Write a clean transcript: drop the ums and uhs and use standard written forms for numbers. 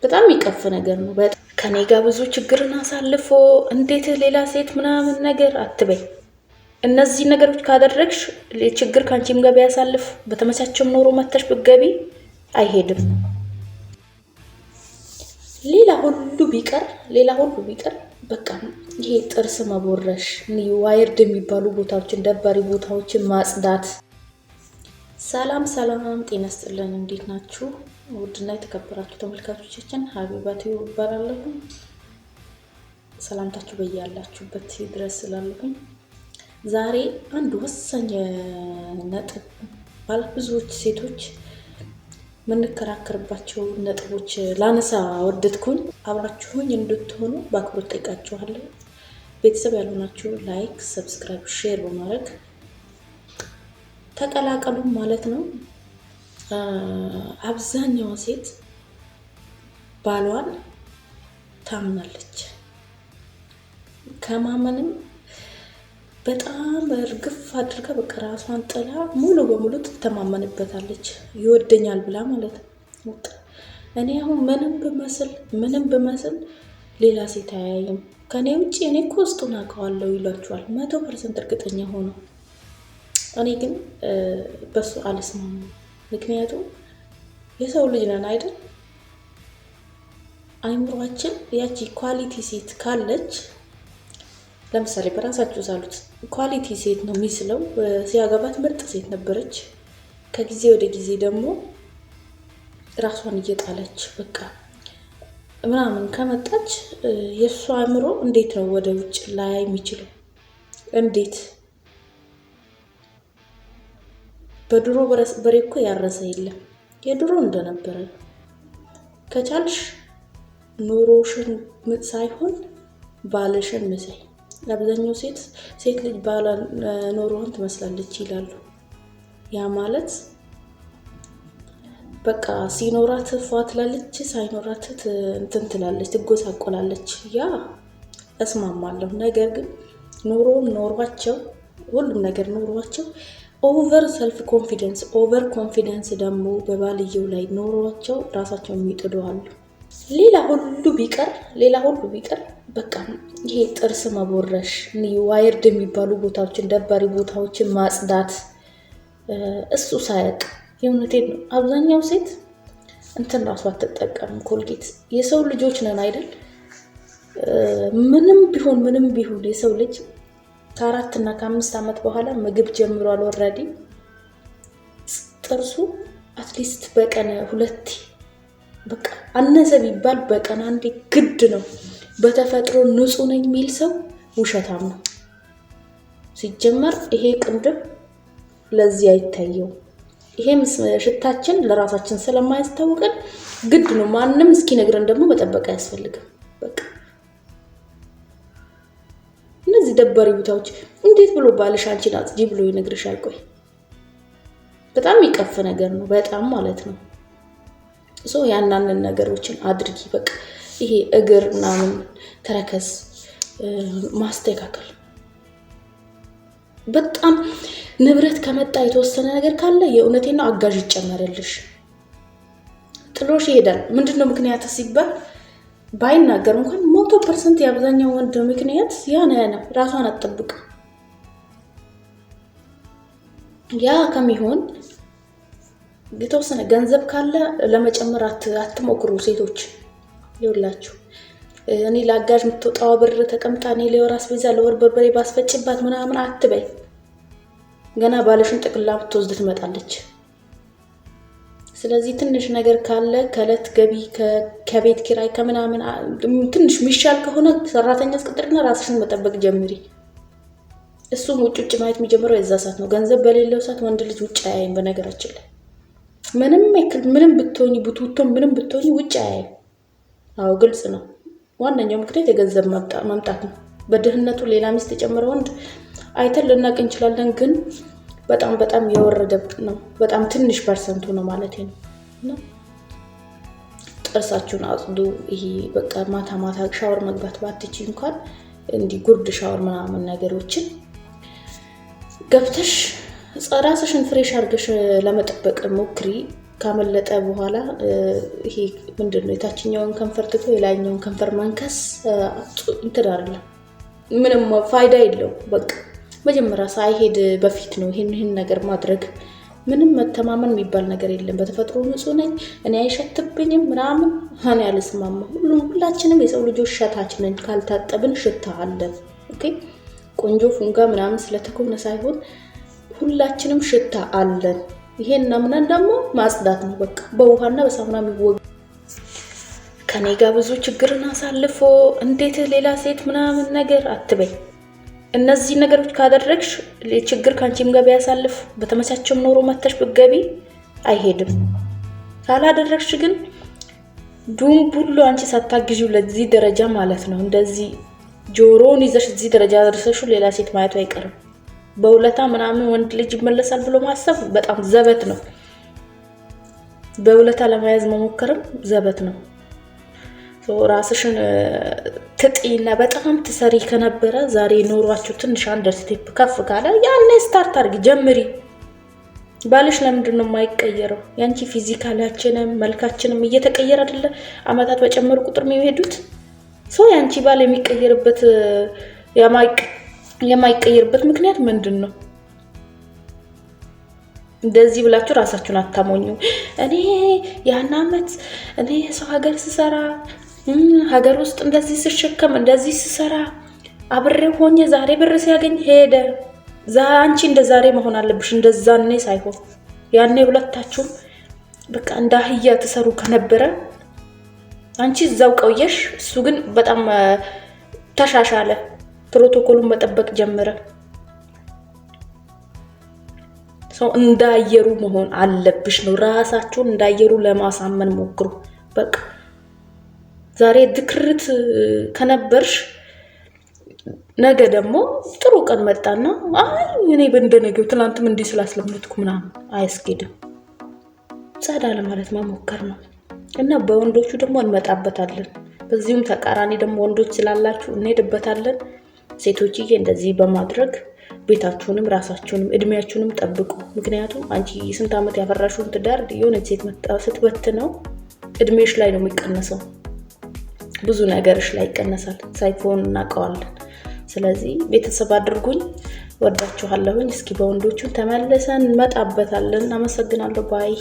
በጣም ይቀፍ ነገር ነው። ከኔ ጋር ብዙ ችግርን አሳልፎ እንዴት ሌላ ሴት ምናምን ነገር አትበይ። እነዚህ ነገሮች ካደረግሽ ችግር ካንቺም ጋር ቢያሳልፍ በተመቻቸም ኖሮ መተሽ ብትገቢ አይሄድም። ሌላ ሁሉ ቢቀር በቃ ይሄ ጥርስ መቦረሽ፣ ዋይርድ የሚባሉ ቦታዎችን ደባሪ ቦታዎችን ማጽዳት። ሰላም ጤና ይስጥልን። እንዴት ናችሁ? ውድና የተከበራችሁ ተመልካቾቻችን ሀቢባት ይባላለሁ። ሰላምታችሁ በያላችሁበት ድረስ ስላለሁኝ ዛሬ አንድ ወሳኝ ነጥብ ባለብዙዎች ሴቶች የምንከራከርባቸው ነጥቦች ላነሳ ወደድኩኝ። አብራችሁኝ እንድትሆኑ በአክብሮት ጠይቃችኋለሁ። ቤተሰብ ያልሆናችሁ ላይክ፣ ሰብስክራይብ፣ ሼር በማድረግ ተቀላቀሉ ማለት ነው። አብዛኛዋ ሴት ባሏን ታምናለች። ከማመንም በጣም እርግፍ አድርጋ በቃ ራሷን ጥላ ሙሉ በሙሉ ትተማመንበታለች። ይወደኛል ብላ ማለት ነው። እኔ አሁን ምንም ብመስል ሌላ ሴት አያይም ከኔ ውጭ፣ እኔ እኮ ውስጡን አውቀዋለሁ ይሏቸዋል 100% እርግጠኛ ሆኖ። እኔ ግን በሱ አልስማማም። ምክንያቱም የሰው ልጅ ነን አይደል? አይምሯችን ያቺ ኳሊቲ ሴት ካለች፣ ለምሳሌ በራሳችሁ ሳሉት ኳሊቲ ሴት ነው የሚስለው። ሲያገባት ምርጥ ሴት ነበረች። ከጊዜ ወደ ጊዜ ደግሞ ራሷን እየጣለች በቃ ምናምን ከመጣች የእሱ አእምሮ እንዴት ነው ወደ ውጭ ላይ የሚችለው? እንዴት? በድሮ በሬ እኮ ያረሰ የለም። የድሮ እንደነበረ ከቻልሽ ኑሮሽን ሳይሆን ባልሽን ምሰይ። አብዛኛው ሴት ልጅ ባለ ኑሮዋን ትመስላለች ይላሉ። ያ ማለት በቃ ሲኖራት ፏ ትላለች፣ ሳይኖራት እንትን ትላለች፣ ትጎሳቆላለች። ያ እስማማለሁ። ነገር ግን ኖሯቸው ሁሉም ነገር ኖሯቸው ኦቨር ሰልፍ ኮንፊደንስ፣ ኦቨር ኮንፊደንስ ደግሞ በባልየው ላይ ኖሯቸው ራሳቸው የሚጥሉ አሉ። ሌላ ሁሉ ቢቀር በቃ ይሄ ጥርስ መቦረሽ፣ ዋይርድ የሚባሉ ቦታዎችን ደባሪ ቦታዎችን ማጽዳት፣ እሱ ሳያቅ የእውነቴን ነው። አብዛኛው ሴት እንትን ራሱ አትጠቀምም ኮልጌት። የሰው ልጆች ነን አይደል? ምንም ቢሆን የሰው ልጅ ከ4 እና ከ5 ዓመት በኋላ ምግብ ጀምሯል። ኦልሬዲ ጥርሱ አትሊስት በቀን 2 በቃ አነሰ ቢባል በቀን 1 ግድ ነው። በተፈጥሮ ንጹህ ነኝ የሚል ሰው ውሸታም ነው። ሲጀመር ይሄ ቅንድብ ለዚህ አይታየው። ይሄም ሽታችን ለራሳችን ስለማያስታውቀን ግድ ነው። ማንም እስኪነግረን ደግሞ መጠበቅ አያስፈልግም። በቃ እነዚህ ደባሪ ቦታዎች እንዴት ብሎ ባልሽ አንቺን አጽጂ ብሎ ይነግርሻል? ቆይ በጣም ይቀፍ ነገር ነው፣ በጣም ማለት ነው። ያናንን ነገሮችን አድርጊ። በቃ ይሄ እግር ምናምን ተረከዝ ማስተካከል። በጣም ንብረት ከመጣ የተወሰነ ነገር ካለ የእውነቴን ነው አጋዥ ይጨመርልሽ። ጥሎሽ ይሄዳል። ምንድነው ምክንያት ሲባል ባይናገር እንኳን 100% የአብዛኛው ወንድ ምክንያት ያ ነው። ራሷን አትጠብቅ። ያ ከሚሆን የተወሰነ ገንዘብ ካለ ለመጨመር አትሞክሩ ሴቶች። ይውላችሁ እኔ ለአጋዥ የምትወጣው ብር ተቀምጣ እኔ ለወር አስቤዛ ለወር በርበሬ ባስፈጭባት ምናምን አትበይ። ገና ባለሽን ጥቅላ ብትወስድ ትመጣለች። ስለዚህ ትንሽ ነገር ካለ ከዕለት ገቢ ከቤት ኪራይ ከምናምን ትንሽ ሚሻል ከሆነ ሰራተኛ አስቀጥሪና ራስሽን መጠበቅ ጀምሪ። እሱም ውጭ ማየት የሚጀምረው የዛ ሰዓት ነው። ገንዘብ በሌለው ሰዓት ወንድ ልጅ ውጭ አያይም። በነገራችን ላይ ምንም ብትሆኚ ቡቱቶም ምንም ብትሆኚ ውጭ አያይም። አዎ ግልጽ ነው። ዋነኛው ምክንያት የገንዘብ መምጣት ነው። በድህነቱ ሌላ ሚስት የጨመረ ወንድ አይተን ልናቅ እንችላለን፣ ግን በጣም የወረደ ነው። በጣም ትንሽ ፐርሰንቱ ነው ማለት ነው። ጥርሳችሁን አጽዱ። ይሄ በቃ ማታ ሻወር መግባት ባትቺ እንኳን እንዲህ ጉርድ ሻወር ምናምን ነገሮችን ገብተሽ ራስሽን ፍሬሽ አድርገሽ ለመጠበቅ ሞክሪ። ካመለጠ በኋላ ይሄ ምንድነው የታችኛውን ከንፈር ትቶ የላይኛውን ከንፈር መንከስ እንትን አይደለም፣ ምንም ፋይዳ የለው። በቃ መጀመሪያ ሳይሄድ በፊት ነው ይሄን ነገር ማድረግ። ምንም መተማመን የሚባል ነገር የለም። በተፈጥሮ ንጹህ ነኝ እኔ አይሸትብኝም ምናምን እኔ አልስማማ። ሁላችንም የሰው ልጆች ሸታች ነን። ካልታጠብን ሽታ አለን። ኦኬ ቆንጆ ፉንጋ ምናምን ስለተኮነ ሳይሆን ሁላችንም ሽታ አለን። ይሄን እናምናን ደግሞ ማጽዳት ነው በቃ በውሃና በሳሙና የሚወገድ። ከኔ ጋር ብዙ ችግርን አሳልፎ እንዴት ሌላ ሴት ምናምን ነገር አትበይ። እነዚህ ነገሮች ካደረግሽ ችግር ካንቺም ጋር ቢያሳልፍ በተመቻቸም ኖሮ መተሽ ብትገቢ አይሄድም። ካላደረግሽ ግን ዱንቡሎ አንቺ ሳታግዢው ለዚህ ደረጃ ማለት ነው እንደዚህ ጆሮን ይዘሽ እዚህ ደረጃ ደርሰሽው ሌላ ሴት ማየቱ አይቀርም። በውለታ ምናምን ወንድ ልጅ ይመለሳል ብሎ ማሰብ በጣም ዘበት ነው። በውለታ ለማያዝ መሞከርም ዘበት ነው። ራስሽን ትጥይና በጣም ትሰሪ ከነበረ ዛሬ ኖሯችሁ ትንሽ አንደር ስቴፕ ከፍ ካለ ያኔ ስታርት አድርጊ ጀምሪ። ባልሽ ለምንድን ነው የማይቀየረው? ያንቺ ፊዚካላችንም መልካችንም እየተቀየረ አይደለ? አመታት በጨመሩ ቁጥር የሚሄዱት ያንቺ ባል የሚቀየርበት የማይቀየርበት ምክንያት ምንድን ነው? እንደዚህ ብላችሁ ራሳችሁን አታሞኙ። እኔ ያን አመት እኔ የሰው ሀገር ስሰራ ሀገር ውስጥ እንደዚህ ስሸከም እንደዚህ ስሰራ አብሬ ሆኜ ዛሬ ብር ሲያገኝ ሄደ። አንቺ እንደ ዛሬ መሆን አለብሽ፣ እንደዛኔ ሳይሆን። ያኔ ሁለታችሁም በቃ እንደ አህያ ተሰሩ ከነበረ አንቺ እዛው ቀውየሽ፣ እሱ ግን በጣም ተሻሻለ፣ ፕሮቶኮሉን መጠበቅ ጀመረ። እንዳየሩ መሆን አለብሽ ነው። ራሳችሁን እንዳየሩ ለማሳመን ሞክሩ። በቃ ዛሬ ድክርት ከነበርሽ ነገ ደግሞ ጥሩ ቀን መጣና እኔ በእንደነገው ትናንትም እንዲህ ስላስለምድኩ ምናምን አያስኬድም። ጸዳ ለማለት መሞከር ነው። እና በወንዶቹ ደግሞ እንመጣበታለን። በዚሁም ተቃራኒ ደግሞ ወንዶች ስላላችሁ እንሄድበታለን። ሴቶችዬ እንደዚህ በማድረግ ቤታችሁንም ራሳችሁንም እድሜያችሁንም ጠብቁ። ምክንያቱም አንቺ ስንት ዓመት ያፈራሽውን ትዳር የሆነ ሴት መጣ ስትበትነው እድሜሽ ላይ ነው የሚቀነሰው። ብዙ ነገርሽ ላይ ይቀነሳል። ሳይፎን እናውቀዋለን። ስለዚህ ቤተሰብ አድርጉኝ። ወዳችኋለሁኝ። እስኪ በወንዶቹ ተመልሰን እንመጣበታለን። አመሰግናለሁ። ባይ